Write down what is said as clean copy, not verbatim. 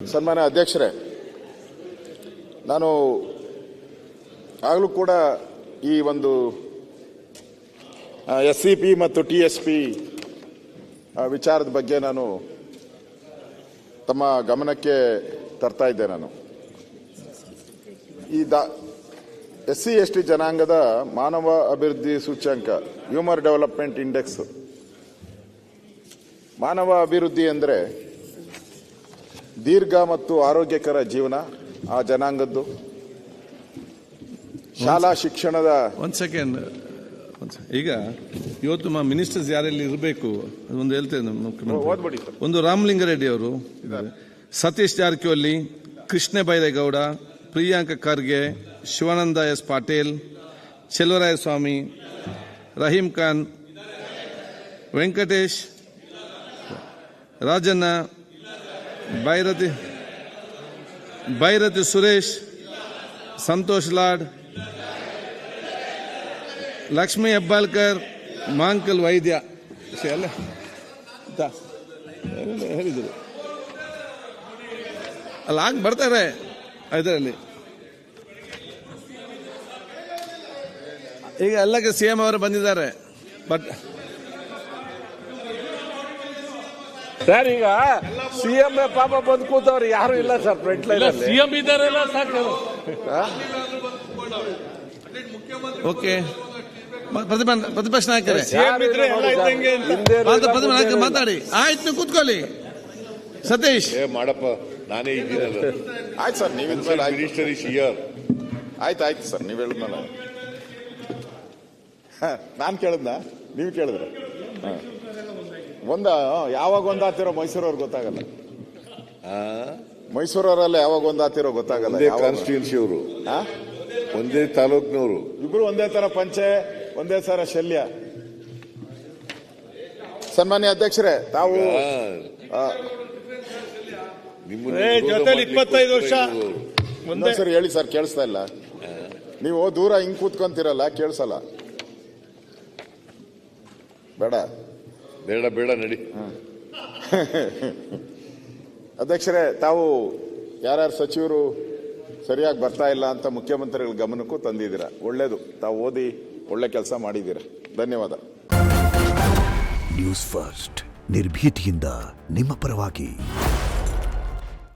ಸನ್ಮಾನ್ಯ ಅಧ್ಯಕ್ಷರೇ, ನಾನು ಆಗಲೂ ಕೂಡ ಈ ಒಂದು SCP ಮತ್ತು TSP ವಿಚಾರದ ಬಗ್ಗೆ ನಾನು ತಮ್ಮ ಗಮನಕ್ಕೆ ತರ್ತಾ ಇದ್ದೆ. ನಾನು ಈ SC/ST ಜನಾಂಗದ ಮಾನವ ಅಭಿವೃದ್ಧಿ ಸೂಚ್ಯಂಕ ಹ್ಯೂಮನ್ ಡೆವಲಪ್ಮೆಂಟ್ ಇಂಡೆಕ್ಸ್, ಮಾನವ ಅಭಿವೃದ್ಧಿ ಅಂದರೆ ದೀರ್ಘ ಮತ್ತು ಆರೋಗ್ಯಕರ ಜೀವನ ಆ ಜನಾಂಗದ್ದು, ಶಾಲಾ ಶಿಕ್ಷಣದ ಒಂದು ಸೆಕೆಂಡ್. ಈಗ ಇವತ್ತು ಮಿನಿಸ್ಟರ್ಸ್ ಯಾರೆಲ್ಲಿ ಇರಬೇಕು ಒಂದು ಹೇಳ್ತೇನೆ. ಮುಖ್ಯಮಂತ್ರಿ ಒಂದು ರಾಮಲಿಂಗಾರೆಡ್ಡಿ ಅವರು, ಸತೀಶ್ ಜಾರಕಿಹೊಳಿ, ಕೃಷ್ಣ ಬೈರೇಗೌಡ, ಪ್ರಿಯಾಂಕ ಖರ್ಗೆ, ಶಿವಾನಂದ S. ಪಾಟೀಲ್, ಚೆಲುವರಾಯಸ್ವಾಮಿ, ರಹೀಂ ಖಾನ್, ವೆಂಕಟೇಶ್, ರಾಜಣ್ಣ, ಬೈರತಿ ಸುರೇಶ್, ಸಂತೋಷ್ ಲಾಡ್, ಲಕ್ಷ್ಮೀ ಹೆಬ್ಬಾಳ್ಕರ್, ಮಾಂಕಲ್ ವೈದ್ಯ ಎಲ್ಲ ಹೇಳಿದರು. ಅಲ್ಲಿ ಆಗಿ ಬರ್ತಾರೆ ಇದರಲ್ಲಿ. ಈಗ ಎಲ್ಲಕ್ಕೆ CM ಅವರು ಬಂದಿದ್ದಾರೆ. ಬಟ್ ಸರ್, ಈಗ CM ಪಾಪ ಬಂದು ಕೂತವ್ರು ಯಾರು ಇಲ್ಲ ಸರ್ ಫ್ರಂಟ್ ಲೈನ್. CM ಇದ್ದಾರಲ್ಲ ಸಾಕು. ಓಕೆ, ಪ್ರತಿಪಕ್ಷ ನಾಯಕರೇ ಮಾತಾಡಿ. ಆಯ್ತು, ಕೂತ್ಕೊಳ್ಳಿ. ಸತೀಶ್ ಮಾಡಪ್ಪ, ನಾನೇ ಇದ್ದೀನಲ್ಲ. ಆಯ್ತು ಸರ್, ನೀವಿದ್ಮೇಲೆ ಮಿನಿಸ್ಟರ್ ಇಸ್ ಹಿಯರ್. ಆಯ್ತು ಸರ್, ನೀವು ಹೇಳಿದ್ಮೇಲೆ ನಾನು ಕೇಳಿದ್ನ, ನೀವು ಕೇಳಿದ್ರೆ ಯಾವಾಗ ಒಂದಾತಿರೋ ಮೈಸೂರವ್ರು ಗೊತ್ತಾಗಲ್ಲ. ಮೈಸೂರವರೆಲ್ಲ ಯಾವಾಗ ಒಂದಾತಿರೋ ಗೊತ್ತಾಗಲ್ಲ. ಕಾನ್ಸ್ಟಿಟ್ಯೂನ್ಸಿ ಅವರು, ಒಂದೇ ತಾಲೂಕಿನವರು, ಇಬ್ರು ಒಂದೇ ತರ ಪಂಚೆ, ಒಂದೇ ತರ ಶಲ್ಯ. ಸನ್ಮಾನ್ಯ ಅಧ್ಯಕ್ಷರೇ, ತಾವು ಜೊತೆಲಿ 25 ವರ್ಷ ಸರಿ ಹೇಳಿ ಸರ್, ಕೇಳಿಸ್ತಾ ಇಲ್ಲ. ನೀವು ದೂರ ಹಿಂಗ್ ಕೂತ್ಕೊಂತೀರಲ್ಲ, ಕೇಳಿಸಲ್ಲ. ಬೇಡ ನಡಿ. ಅಧ್ಯಕ್ಷರೇ, ತಾವು ಯಾರ್ಯಾರು ಸಚಿವರು ಸರಿಯಾಗಿ ಬರ್ತಾ ಇಲ್ಲ ಅಂತ ಮುಖ್ಯಮಂತ್ರಿಗಳ ಗಮನಕ್ಕೂ ತಂದಿದ್ದೀರಾ. ಒಳ್ಳೇದು, ತಾವು ಓದಿ ಒಳ್ಳೆ ಕೆಲಸ ಮಾಡಿದ್ದೀರಾ. ಧನ್ಯವಾದ. ನ್ಯೂಸ್ ಫಸ್ಟ್, ನಿರ್ಭೀತಿಯಿಂದ ನಿಮ್ಮ ಪರವಾಗಿ.